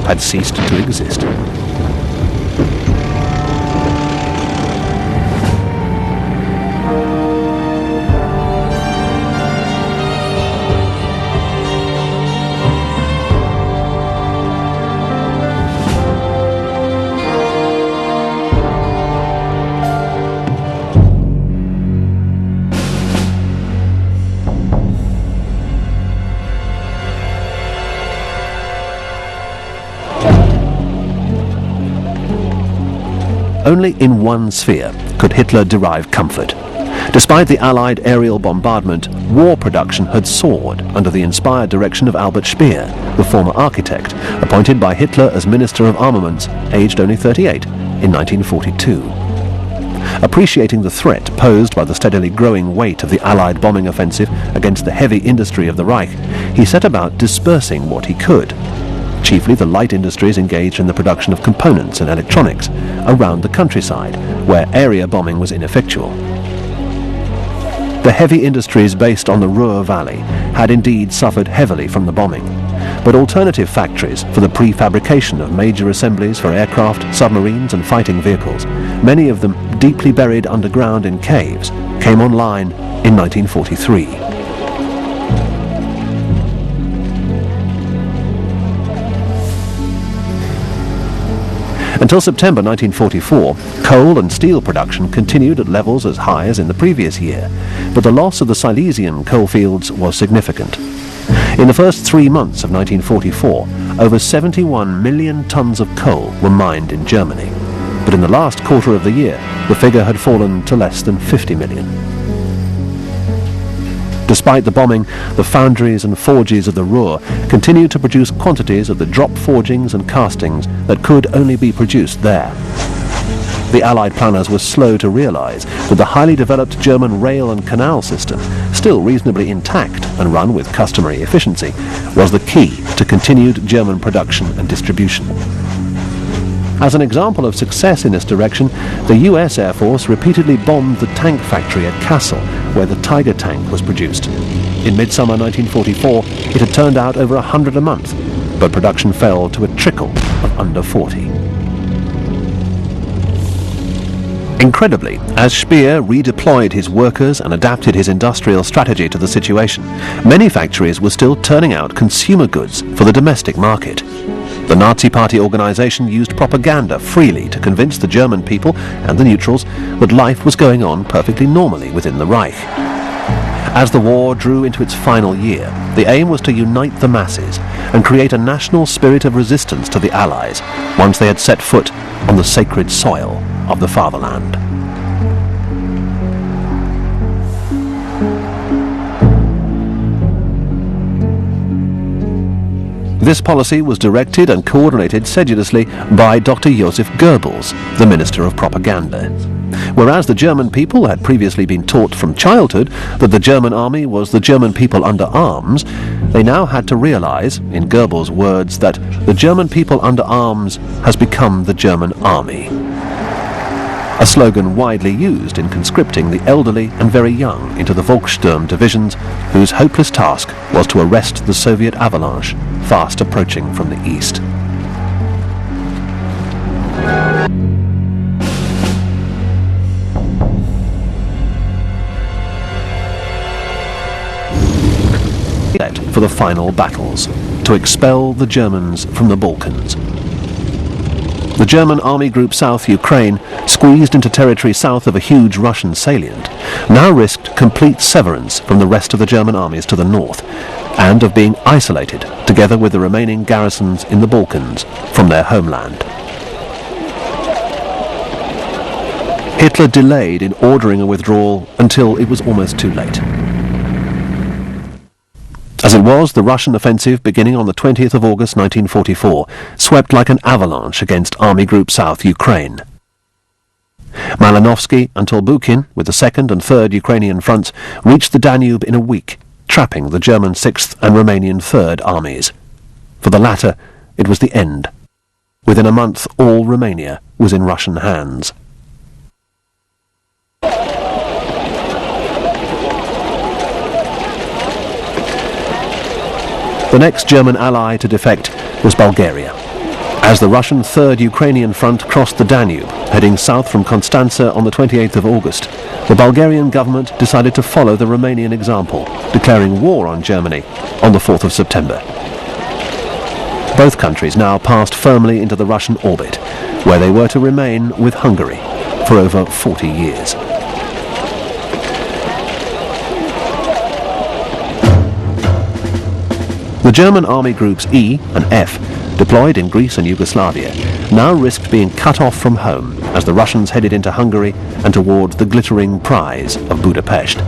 had ceased to exist. Only in one sphere could Hitler derive comfort. Despite the Allied aerial bombardment, war production had soared under the inspired direction of Albert Speer, the former architect, appointed by Hitler as Minister of Armaments, aged only 38, in 1942. Appreciating the threat posed by the steadily growing weight of the Allied bombing offensive against the heavy industry of the Reich, he set about dispersing what he could, chiefly the light industries engaged in the production of components and electronics, around the countryside, where area bombing was ineffectual. The heavy industries based on the Ruhr Valley had indeed suffered heavily from the bombing, but alternative factories for the prefabrication of major assemblies for aircraft, submarines and fighting vehicles, many of them deeply buried underground in caves, came online in 1943. Until September 1944, coal and steel production continued at levels as high as in the previous year, but the loss of the Silesian coalfields was significant. In the first 3 months of 1944, over 71 million tons of coal were mined in Germany, but in the last quarter of the year, the figure had fallen to less than 50 million. Despite the bombing, the foundries and forges of the Ruhr continued to produce quantities of the drop forgings and castings that could only be produced there. The Allied planners were slow to realize that the highly developed German rail and canal system, still reasonably intact and run with customary efficiency, was the key to continued German production and distribution. As an example of success in this direction, the US Air Force repeatedly bombed the tank factory at Kassel, where the Tiger tank was produced. In midsummer 1944, it had turned out over 100 a month, but production fell to a trickle of under 40. Incredibly, as Speer redeployed his workers and adapted his industrial strategy to the situation, many factories were still turning out consumer goods for the domestic market. The Nazi Party organization used propaganda freely to convince the German people and the neutrals that life was going on perfectly normally within the Reich. As the war drew into its final year, the aim was to unite the masses and create a national spirit of resistance to the Allies once they had set foot on the sacred soil of the fatherland. This policy was directed and coordinated sedulously by Dr. Joseph Goebbels, the Minister of Propaganda. Whereas the German people had previously been taught from childhood that the German army was the German people under arms, they now had to realize, in Goebbels' words, that the German people under arms has become the German army. A slogan widely used in conscripting the elderly and very young into the Volkssturm divisions, whose hopeless task was to arrest the Soviet avalanche fast approaching from the east. For the final battles, to expel the Germans from the Balkans. The German Army Group South Ukraine, squeezed into territory south of a huge Russian salient, now risked complete severance from the rest of the German armies to the north, and of being isolated, together with the remaining garrisons in the Balkans, from their homeland. Hitler delayed in ordering a withdrawal until it was almost too late. As it was, the Russian offensive, beginning on the 20th of August 1944, swept like an avalanche against Army Group South Ukraine. Malinovsky and Tolbukin, with the 2nd and 3rd Ukrainian fronts, reached the Danube in a week, trapping the German 6th and Romanian 3rd armies. For the latter, it was the end. Within a month, all Romania was in Russian hands. The next German ally to defect was Bulgaria. As the Russian Third Ukrainian Front crossed the Danube, heading south from Constanța on the 28th of August, the Bulgarian government decided to follow the Romanian example, declaring war on Germany on the 4th of September. Both countries now passed firmly into the Russian orbit, where they were to remain with Hungary for over 40 years. The German army groups E and F, deployed in Greece and Yugoslavia, now risked being cut off from home as the Russians headed into Hungary and toward the glittering prize of Budapest.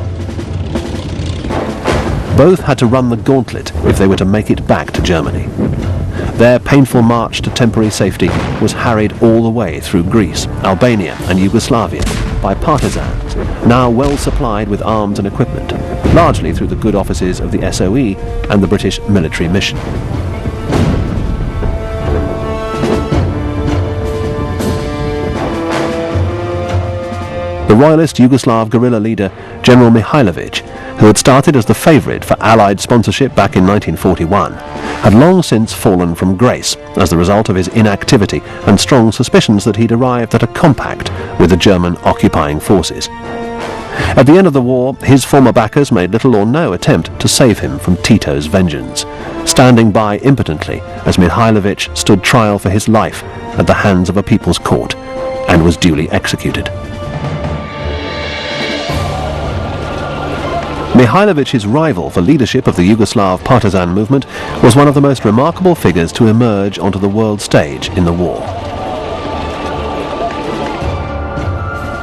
Both had to run the gauntlet if they were to make it back to Germany. Their painful march to temporary safety was harried all the way through Greece, Albania and Yugoslavia by partisans, now well supplied with arms and equipment, largely through the good offices of the SOE and the British military mission. The royalist Yugoslav guerrilla leader General Mihailović, who had started as the favourite for Allied sponsorship back in 1941, had long since fallen from grace as the result of his inactivity and strong suspicions that he'd arrived at a compact with the German occupying forces. At the end of the war, his former backers made little or no attempt to save him from Tito's vengeance, standing by impotently as Mihailović stood trial for his life at the hands of a people's court and was duly executed. Mihailovic's rival for leadership of the Yugoslav partisan movement was one of the most remarkable figures to emerge onto the world stage in the war.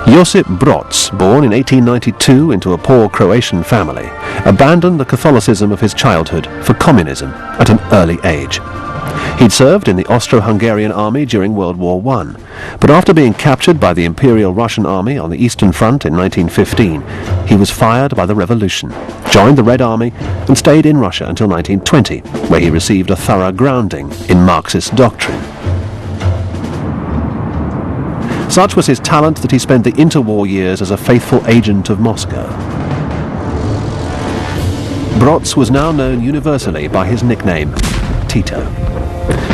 Josip Broz, born in 1892 into a poor Croatian family, abandoned the Catholicism of his childhood for communism at an early age. He'd served in the Austro-Hungarian army during World War I, but after being captured by the Imperial Russian Army on the Eastern Front in 1915, he was fired by the revolution, joined the Red Army and stayed in Russia until 1920, where he received a thorough grounding in Marxist doctrine. Such was his talent that he spent the interwar years as a faithful agent of Moscow. Broz was now known universally by his nickname, Tito.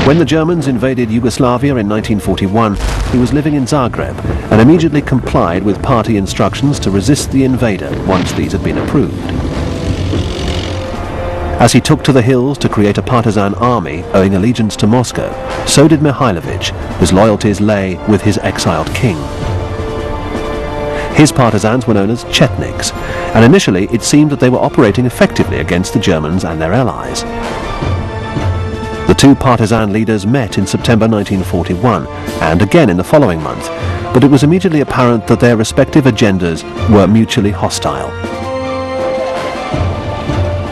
When the Germans invaded Yugoslavia in 1941, he was living in Zagreb and immediately complied with party instructions to resist the invader once these had been approved. As he took to the hills to create a partisan army owing allegiance to Moscow, so did Mihailović, whose loyalties lay with his exiled king. His partisans were known as Chetniks, and initially it seemed that they were operating effectively against the Germans and their allies. The two partisan leaders met in September 1941 and again in the following month, but it was immediately apparent that their respective agendas were mutually hostile.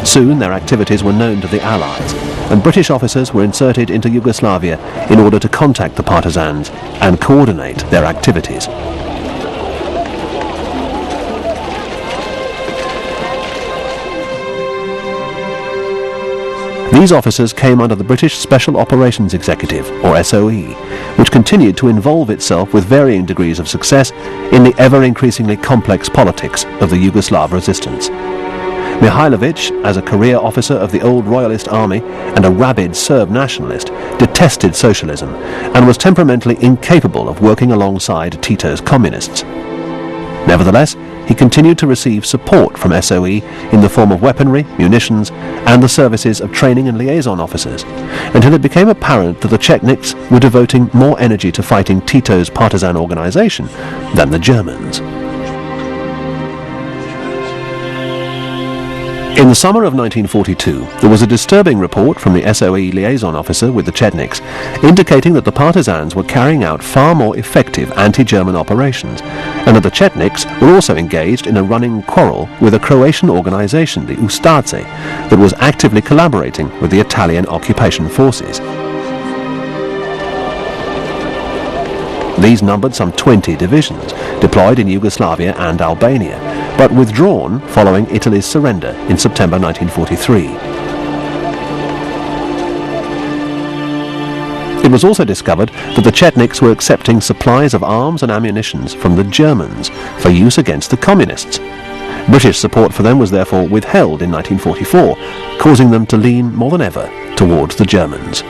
Soon their activities were known to the Allies, and British officers were inserted into Yugoslavia in order to contact the partisans and coordinate their activities. These officers came under the British Special Operations Executive, or SOE, which continued to involve itself with varying degrees of success in the ever-increasingly complex politics of the Yugoslav resistance. Mihailović, as a career officer of the old royalist army and a rabid Serb nationalist, detested socialism and was temperamentally incapable of working alongside Tito's communists. Nevertheless, he continued to receive support from SOE in the form of weaponry, munitions, and the services of training and liaison officers, until it became apparent that the Chetniks were devoting more energy to fighting Tito's partisan organization than the Germans. In the summer of 1942, there was a disturbing report from the SOE liaison officer with the Chetniks, indicating that the partisans were carrying out far more effective anti-German operations, and that the Chetniks were also engaged in a running quarrel with a Croatian organization, the Ustaše, that was actively collaborating with the Italian occupation forces. These numbered some 20 divisions, deployed in Yugoslavia and Albania, but withdrawn following Italy's surrender in September 1943. It was also discovered that the Chetniks were accepting supplies of arms and ammunition from the Germans for use against the communists. British support for them was therefore withheld in 1944, causing them to lean more than ever towards the Germans.